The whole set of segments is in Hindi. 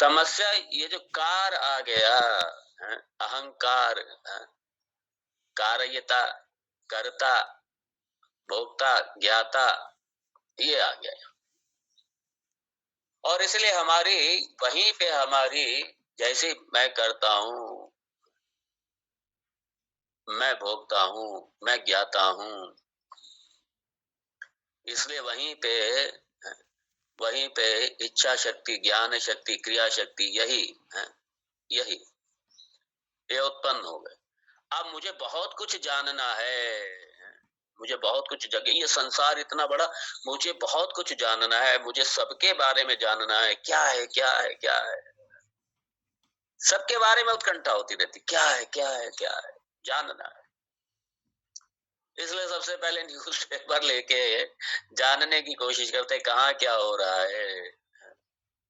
समस्या ये जो कार आ गया है, अहंकार, कार्यता, कर्ता, भोक्ता, ज्ञाता, ये आ गया। और इसलिए हमारी वहीं पे हमारी, जैसे मैं करता हूँ, मैं भोगता हूँ, मैं ज्ञाता हूँ, इसलिए वहीं पे इच्छा शक्ति, ज्ञान शक्ति, क्रिया शक्ति, यही है, यही ये उत्पन्न हो गए। अब मुझे बहुत कुछ जानना है, मुझे बहुत कुछ जगह, ये संसार इतना बड़ा, मुझे बहुत कुछ जानना है, मुझे सबके बारे में जानना है, क्या है क्या है क्या है, सबके बारे में उत्कंठा होती रहती, क्या है क्या है क्या है, जानना है। इसलिए सबसे पहले न्यूज पेपर लेके जानने की कोशिश करते हैं, कहाँ क्या हो रहा है,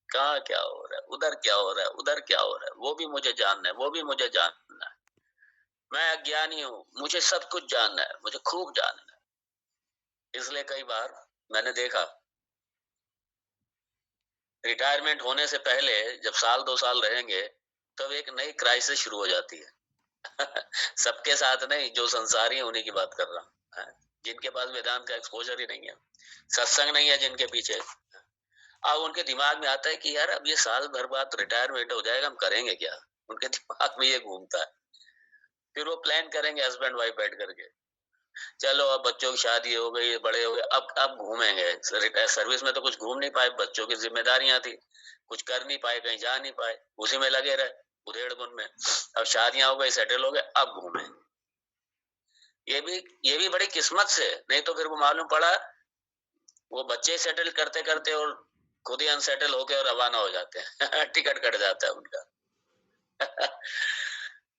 कहाँ क्या हो रहा है, उधर क्या हो रहा है, उधर क्या हो रहा है, वो भी मुझे जानना है, वो भी मुझे जानना है। मैं अज्ञानी हूँ, मुझे सब कुछ जानना है, मुझे खूब जानना है। इसलिए कई बार मैंने देखा, रिटायरमेंट होने से पहले जब साल 2 साल रहेंगे, तब एक नई क्राइसिस शुरू हो जाती है। सबके साथ नहीं, जो संसारी है उन्हीं की बात कर रहा हूँ, जिनके पास वेदांत का एक्सपोजर ही नहीं है, सत्संग नहीं है जिनके पीछे। अब उनके दिमाग में आता है कि यार अब ये साल भर बाद रिटायरमेंट हो जाएगा, हम करेंगे क्या? उनके दिमाग में ये घूमता है। फिर वो प्लान करेंगे हस्बैंड वाइफ बैठ करके, चलो अब बच्चों की शादी हो गई, बड़े हो गए, अब घूमेंगे। रिटायर सर्विस में तो कुछ घूम नहीं पाए, बच्चों की जिम्मेदारियां थी, कुछ कर नहीं पाए, कहीं जा नहीं पाए, उसी में लगे रहे, उधेड़ बुन में। अब शादियां हो गई, सेटल हो गए, अब घूमे। ये भी बड़ी किस्मत से, नहीं तो फिर वो मालूम पड़ा वो बच्चे सेटल करते करते और खुद ही अनसेटल होके और रवाना हो जाते हैं। टिकट कट जाता है उनका।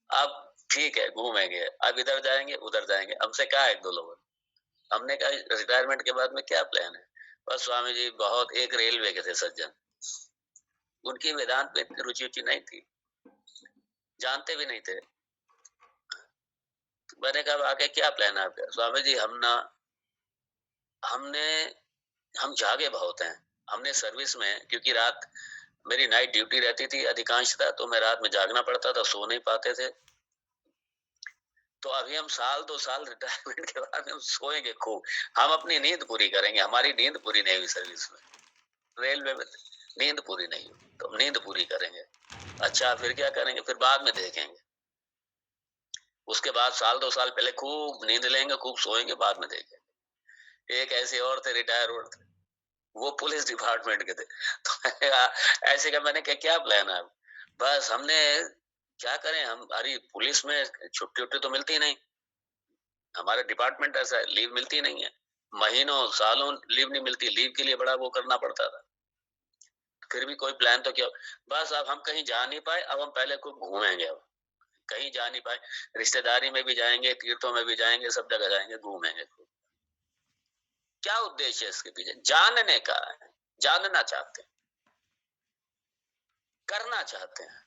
अब ठीक है, घूमेंगे, अब इधर जाएंगे उधर जाएंगे, हमसे कहा एक दो लोगों ने, हमने कहा रिटायरमेंट के बाद में क्या प्लान है? बस स्वामी जी, बहुत एक रेलवे के थे सज्जन, उनकी वेदांत में इतनी रुचि नहीं थी, जानते भी नहीं थे। मैंने कहा आगे क्या प्लान है आपका? स्वामी जी, हमने हम जागे बहुत हैं, हमने सर्विस में, क्योंकि रात मेरी नाइट ड्यूटी रहती थी अधिकांशतः, तो मैं रात में जागना पड़ता था, सो नहीं पाते थे। तो अभी हम साल 2 साल रिटायरमेंट के बाद हम सोएंगे खूब, हम अपनी नींद पूरी करेंगे। हमारी नींद पूरी नहीं हुई सर्विस में, रेलवे में नींद पूरी नहीं हुई, तो हम नींद पूरी करेंगे। अच्छा, फिर क्या करेंगे? फिर बाद में देखेंगे। उसके बाद साल 2 साल पहले खूब नींद लेंगे, खूब सोएंगे, बाद में देखेंगे। एक ऐसे और थे, रिटायर और थे, वो पुलिस डिपार्टमेंट के थे। तो ऐसे का मैंने क्या प्लान है? बस हमने क्या करें, हम अरे पुलिस में छुट्टी उट्टी तो मिलती नहीं, हमारा डिपार्टमेंट ऐसा है, लीव मिलती नहीं है, महीनों सालों लीव नहीं मिलती, लीव के लिए बड़ा वो करना पड़ता था। फिर भी कोई प्लान तो क्या, बस अब हम कहीं जा नहीं पाए, अब हम पहले खूब घूमेंगे। अब कहीं जा नहीं पाए, रिश्तेदारी में भी जाएंगे, तीर्थों में भी जाएंगे, सब जगह जाएंगे, घूमेंगे खूब। क्या उद्देश्य है इसके पीछे? जानने का है, जानना चाहते हैं, करना चाहते हैं,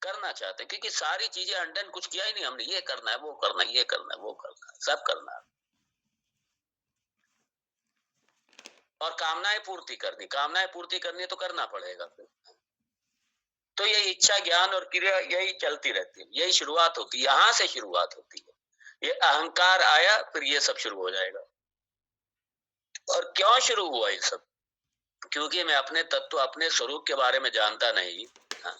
करना चाहते हैं, क्योंकि सारी चीजें अनडन कुछ किया ही नहीं हमने, ये करना है, वो करना है, ये करना है, वो करना है, सब करना है। और कामनाएं पूर्ति करनी है तो करना पड़ेगा फिर। तो ये इच्छा, ज्ञान और क्रिया यही चलती रहती है, यही शुरुआत होती है, यहां से शुरुआत होती है। ये अहंकार आया, फिर ये सब शुरू हो जाएगा। और क्यों शुरू हुआ ये सब? क्योंकि मैं अपने तत्व, अपने स्वरूप के बारे में जानता नहीं। हाँ।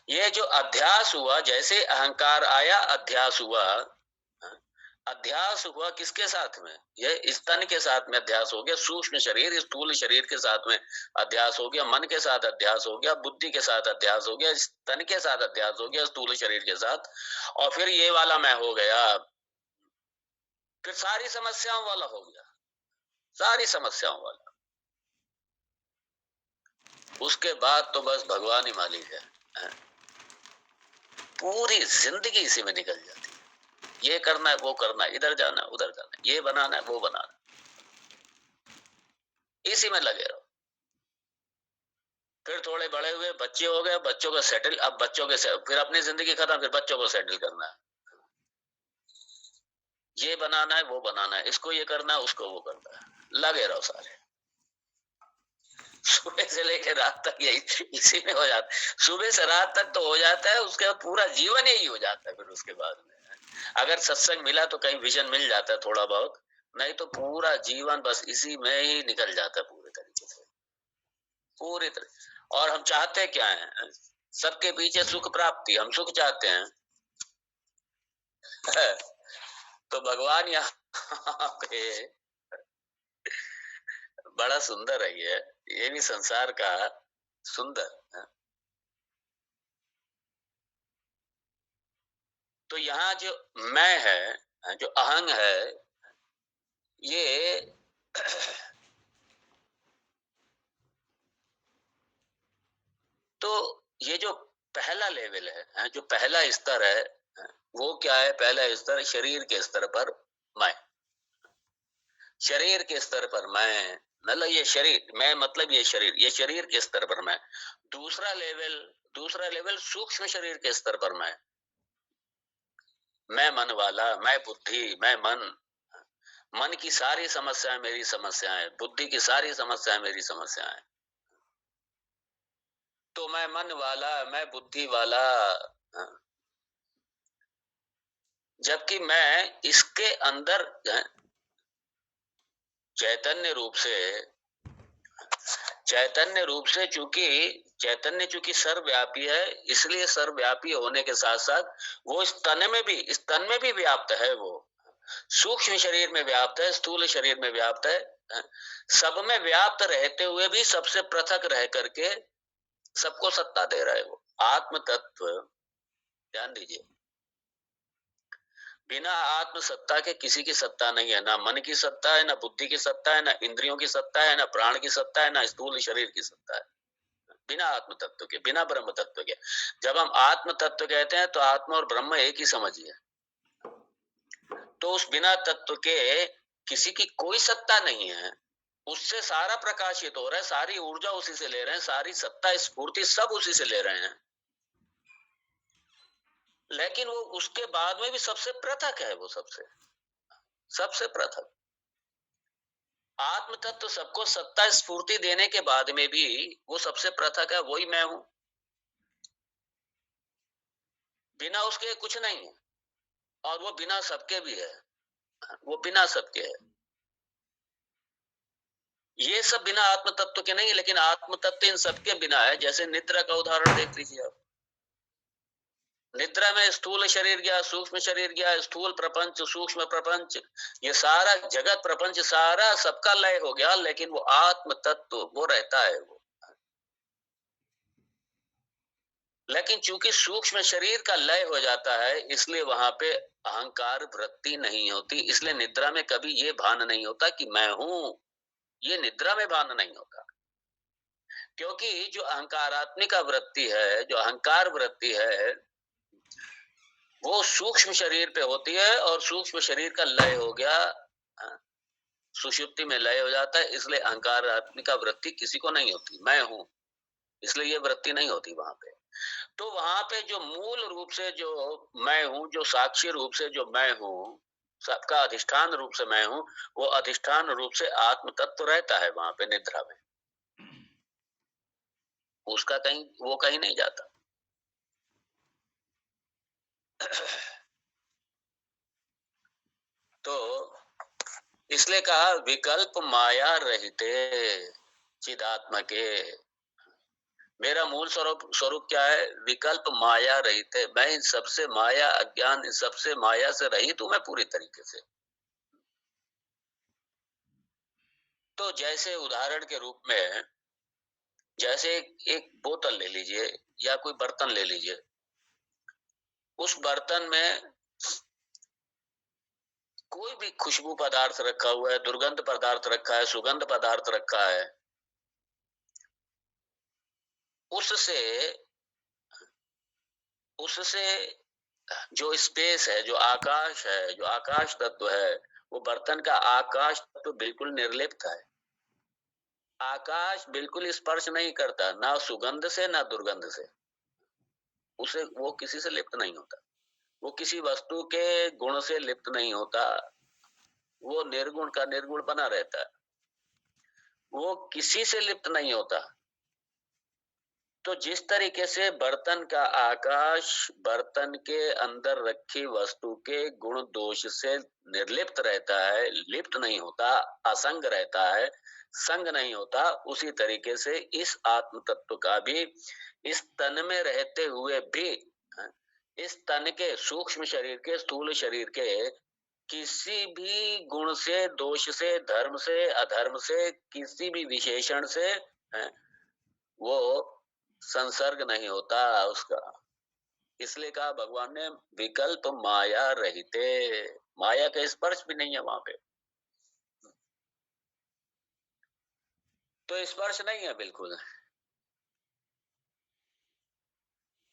ये जो अध्यास हुआ, जैसे अहंकार आया, अध्यास हुआ। हाँ। अध्यास हुआ किसके साथ में? ये स्तन के साथ में अध्यास हो गया, सूक्ष्म शरीर, स्थूल शरीर के साथ में अध्यास हो गया, मन के साथ अध्यास हो गया, बुद्धि के साथ अध्यास हो गया, स्तन के साथ अध्यास हो गया, स्थूल शरीर के साथ, और फिर ये वाला मैं हो गया। फिर सारी समस्याओं वाला हो गया, सारी समस्याओं वाला। उसके बाद तो बस भगवान ही मालिक है। पूरी जिंदगी इसी में निकल जाती है, ये करना है, वो करना है, इधर जाना है, उधर जाना है, ये बनाना है, वो बनाना है, इसी में लगे रहो। फिर थोड़े बड़े हुए, बच्चे हो गए, बच्चों को सेटल, अब बच्चों के फिर अपनी जिंदगी खत्म, फिर बच्चों को सेटल करना है, ये बनाना है, वो बनाना है, इसको ये करना है, उसको वो करना है, लगे रहो सारे। सुबह से लेकर रात तक यही इसी में हो जाता है। सुबह से रात तक तो हो जाता है, उसके बाद पूरा जीवन यही हो जाता है। फिर उसके बाद में अगर सत्संग मिला तो कहीं विजन मिल जाता है थोड़ा बहुत, नहीं तो पूरा जीवन बस इसी में ही निकल जाता है पूरे तरीके से, पूरी तरह। और हम चाहते क्या है? सबके पीछे सुख प्राप्ति, हम सुख चाहते हैं। तो भगवान यहाँ पे बड़ा सुंदर है ये भी संसार का सुंदर है। तो यहाँ जो मैं है, जो अहंग है, ये तो ये जो पहला लेवल है, जो पहला स्तर है, वो क्या है? पहला स्तर शरीर के स्तर पर मैं, शरीर के स्तर पर मैं, मतलब ये शरीर, मैं मतलब ये शरीर के स्तर पर मैं। दूसरा लेवल सूक्ष्म शरीर के स्तर पर मैं मन वाला, मैं बुद्धि, मैं मन। मन की सारी समस्याएं मेरी समस्याएं, बुद्धि की सारी समस्याएं मेरी समस्याएं। तो मैं मन वाला, मैं बुद्धि वाला, जबकि मैं इसके अंदर चैतन्य रूप से, चूंकि सर्वव्यापी है, इसलिए सर्वव्यापी होने के साथ साथ वो इस तन में भी व्याप्त है। वो सूक्ष्म शरीर में व्याप्त है, स्थूल शरीर में व्याप्त है, सब में व्याप्त रहते हुए भी सबसे पृथक रह करके सबको सत्ता दे रहा है। वो आत्म तत्व, ध्यान दीजिए, बिना आत्म सत्ता के किसी की सत्ता नहीं है। ना मन की सत्ता है, ना बुद्धि की सत्ता है, ना इंद्रियों की सत्ता है, ना प्राण की सत्ता है, ना स्थूल शरीर की सत्ता है। बिना आत्म तत्व के, बिना ब्रह्म तत्व के। जब हम आत्म तत्व कहते हैं तो आत्मा और ब्रह्म एक ही समझिए। तो उस बिना तत्व के किसी की कोई सत्ता नहीं है। उससे सारा प्रकाशित हो रहा है, सारी ऊर्जा उसी से ले रहे हैं, सारी सत्ता स्फूर्ति सब उसी से ले रहे हैं। लेकिन वो उसके बाद में भी सबसे पृथक है। वो सबसे पृथक आत्म तत्व सबको सत्ता स्फूर्ति देने के बाद में भी वो सबसे पृथक है। वही मैं हूं, बिना उसके कुछ नहीं है। और वो बिना सबके भी है, वो बिना सबके है। ये सब बिना आत्म तत्व के नहीं है, लेकिन आत्म तत्व इन सबके बिना है। जैसे निद्रा का उदाहरण देख लीजिए आप। निद्रा में स्थूल शरीर गया, सूक्ष्म शरीर गया, स्थूल प्रपंच, सूक्ष्म प्रपंच, ये सारा जगत प्रपंच सारा सबका लय हो गया, लेकिन वो आत्म तत्व वो रहता है। वो लेकिन चूंकि सूक्ष्म शरीर का लय हो जाता है, इसलिए वहां पे अहंकार वृत्ति नहीं होती। इसलिए निद्रा में कभी ये भान नहीं होता कि मैं हूं, ये निद्रा में भान नहीं होता। क्योंकि जो अहंकारात्मिका वृत्ति है, जो अहंकार वृत्ति है, वो सूक्ष्म शरीर पे होती है, और सूक्ष्म शरीर का लय हो गया, सुषुप्ति में लय हो जाता है। इसलिए अहंकारात्मिका वृत्ति किसी को नहीं होती, मैं हूं, इसलिए ये वृत्ति नहीं होती वहां पे। तो वहां पे जो मूल रूप से जो मैं हूं, जो साक्षी रूप से जो मैं हूं, सबका अधिष्ठान रूप से मैं हूं, वो अधिष्ठान रूप से आत्म तत्व रहता है वहां पे निद्रा में। उसका कहीं, वो कहीं नहीं जाता। तो इसलिए कहा विकल्प माया रहते चिदात्मा के। मेरा मूल स्वरूप क्या है? विकल्प माया रहित है। मैं इन सबसे माया, अज्ञान, इन सबसे माया से रहित हूं मैं पूरी तरीके से। तो जैसे उदाहरण के रूप में, जैसे एक बोतल ले लीजिए या कोई बर्तन ले लीजिए। उस बर्तन में कोई भी खुशबू पदार्थ रखा हुआ है, दुर्गंध पदार्थ रखा है, सुगंध पदार्थ रखा है, उससे उससे जो स्पेस है, जो आकाश है, जो आकाश तत्व है, वो बर्तन का आकाश तत्व बिल्कुल निर्लिप्त है। आकाश बिल्कुल स्पर्श नहीं करता, ना सुगंध से ना दुर्गंध से। उसे वो किसी से लिप्त नहीं होता। वो किसी वस्तु के गुण से लिप्त नहीं होता। वो निर्गुण का निर्गुण बना रहता है। वो किसी से लिप्त नहीं होता। तो जिस तरीके से बर्तन का आकाश बर्तन के अंदर रखी वस्तु के गुण दोष से निर्लिप्त रहता है, लिप्त नहीं होता, असंग रहता है, संग नहीं होता, उसी तरीके से इस आत्म तत्व का भी इस तन में रहते हुए भी इस तन के सूक्ष्म शरीर के स्थूल शरीर के किसी भी गुण से, दोष से, धर्म से, अधर्म से, किसी भी विशेषण से वो संसर्ग नहीं होता उसका। इसलिए कहा भगवान ने विकल्प माया रहते, माया का स्पर्श भी नहीं है वहां पे, तो स्पर्श नहीं है बिल्कुल।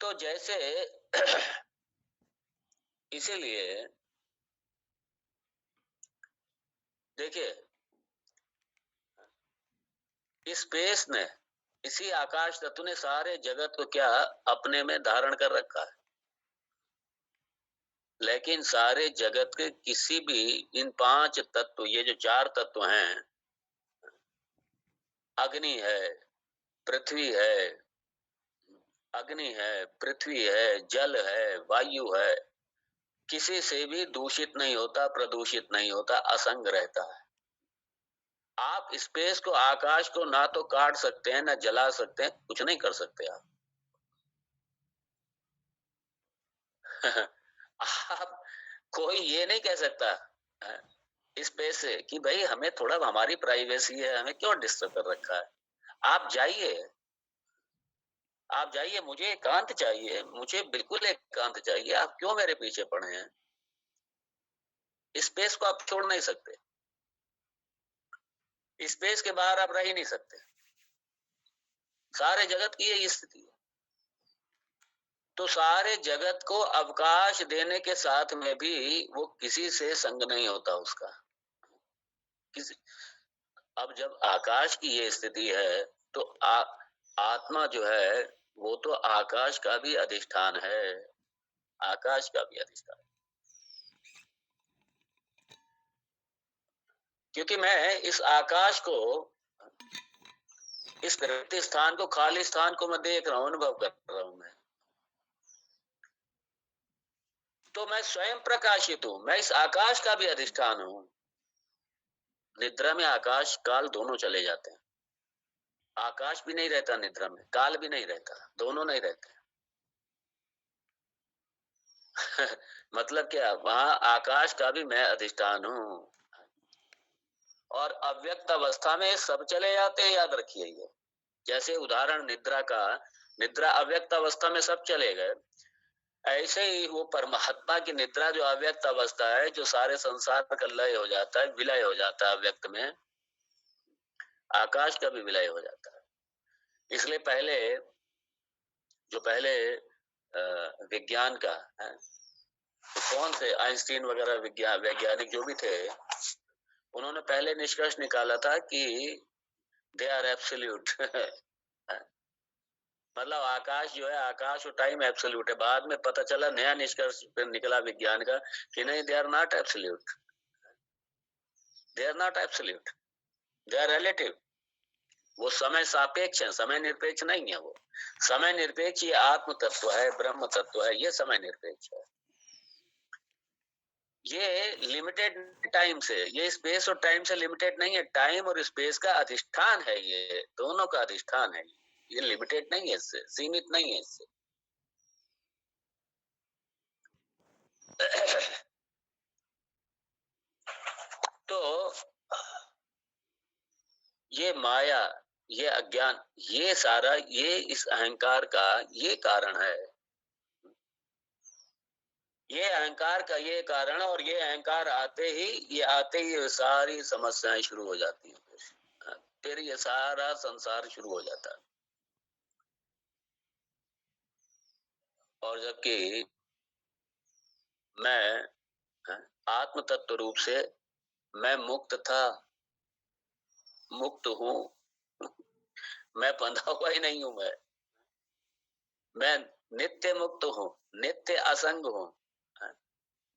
तो जैसे इसीलिए देखिए स्पेस ने, इसी आकाश तत्व ने सारे जगत को क्या अपने में धारण कर रखा है, लेकिन सारे जगत के किसी भी इन पांच तत्व, ये जो चार तत्व हैं, अग्नि है, पृथ्वी है, अग्नि है, पृथ्वी है, जल है, वायु है, किसी से भी दूषित नहीं होता, प्रदूषित नहीं होता, असंग रहता है। आप स्पेस को, आकाश को ना तो काट सकते हैं, ना जला सकते हैं, कुछ नहीं कर सकते आप। आप कोई ये नहीं कह सकता स्पेस से कि भाई हमें थोड़ा, हमारी प्राइवेसी है, हमें क्यों डिस्टर्ब कर रखा है। आप जाइए, आप जाइए, मुझे एकांत चाहिए, मुझे बिल्कुल एकांत चाहिए, आप क्यों मेरे पीछे पड़े हैं। स्पेस को आप छोड़ नहीं सकते, स्पेस के बाहर आप रह ही नहीं सकते। सारे जगत की यही स्थिति है। तो सारे जगत को अवकाश देने के साथ में भी वो किसी से संग नहीं होता उसका, किसी। अब जब आकाश की ये स्थिति है तो आत्मा जो है वो तो आकाश का भी अधिष्ठान है, आकाश का भी अधिष्ठान। क्योंकि मैं इस आकाश को, इस प्रकृति स्थान को, खाली स्थान को मैं देख रहा हूं, अनुभव कर रहा हूं मैं, तो मैं स्वयं प्रकाशित हूं, मैं इस आकाश का भी अधिष्ठान हूं। निद्रा में आकाश काल दोनों चले जाते हैं, आकाश भी नहीं रहता निद्रा में, काल भी नहीं रहता, दोनों नहीं रहते। मतलब क्या, वहां आकाश का भी मैं अधिष्ठान हूं। और अव्यक्त अवस्था में सब चले जाते हैं, याद रखिए ये। जैसे उदाहरण निद्रा का, निद्रा अव्यक्त अवस्था में सब चले गए, ऐसे ही वो परमात्मा की निद्रा जो अव्यक्त अवस्था है, जो सारे संसार का लय हो जाता है, विलय हो जाता है अव्यक्त में, आकाश का भी विलय हो जाता है। इसलिए पहले, जो पहले विज्ञान का है, तो कौन थे आइंस्टीन वगैरह विज्ञान वैज्ञानिक जो भी थे, उन्होंने पहले निष्कर्ष निकाला था कि दे आर एब्सोल्यूट। मतलब आकाश जो है, आकाश और टाइम एब्सोल्यूट है। बाद में पता चला, नया निष्कर्ष निकला विज्ञान का कि नहीं, they are not absolute, they are not absolute, they are relative. वो समय सापेक्ष है, समय निरपेक्ष नहीं है। वो समय निरपेक्ष ये आत्म तत्व है, ब्रह्म तत्व है, ये समय निरपेक्ष है। ये लिमिटेड टाइम से, ये स्पेस और टाइम से लिमिटेड नहीं है, टाइम और स्पेस का अधिष्ठान है, ये दोनों का अधिष्ठान है। ये लिमिटेड नहीं है, इससे सीमित नहीं है इससे। तो ये माया, ये अज्ञान, ये सारा, ये इस अहंकार का ये कारण है, ये अहंकार का ये कारण, और ये अहंकार आते ही, ये आते ही सारी समस्याएं शुरू हो जाती हैं। फिर ये सारा संसार शुरू हो जाता है। और जबकि मैं आत्म तत्व रूप से मैं मुक्त था, मुक्त हूं। मैं बंधा हुआ ही नहीं हूं, मैं नित्य मुक्त हूं, नित्य असंग हूं,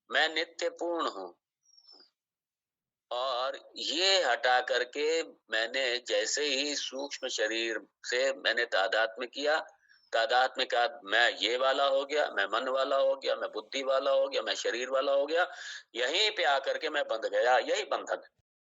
मैं नित्य पूर्ण हूं। और ये हटा करके मैंने जैसे ही सूक्ष्म शरीर से मैंने तादात्म्य किया, तादात्म्य का मैं ये वाला हो गया, मैं मन वाला हो गया, मैं बुद्धि वाला हो गया, मैं शरीर वाला हो गया, यहीं पे आकर के मैं बंध गया, यही बंधन है।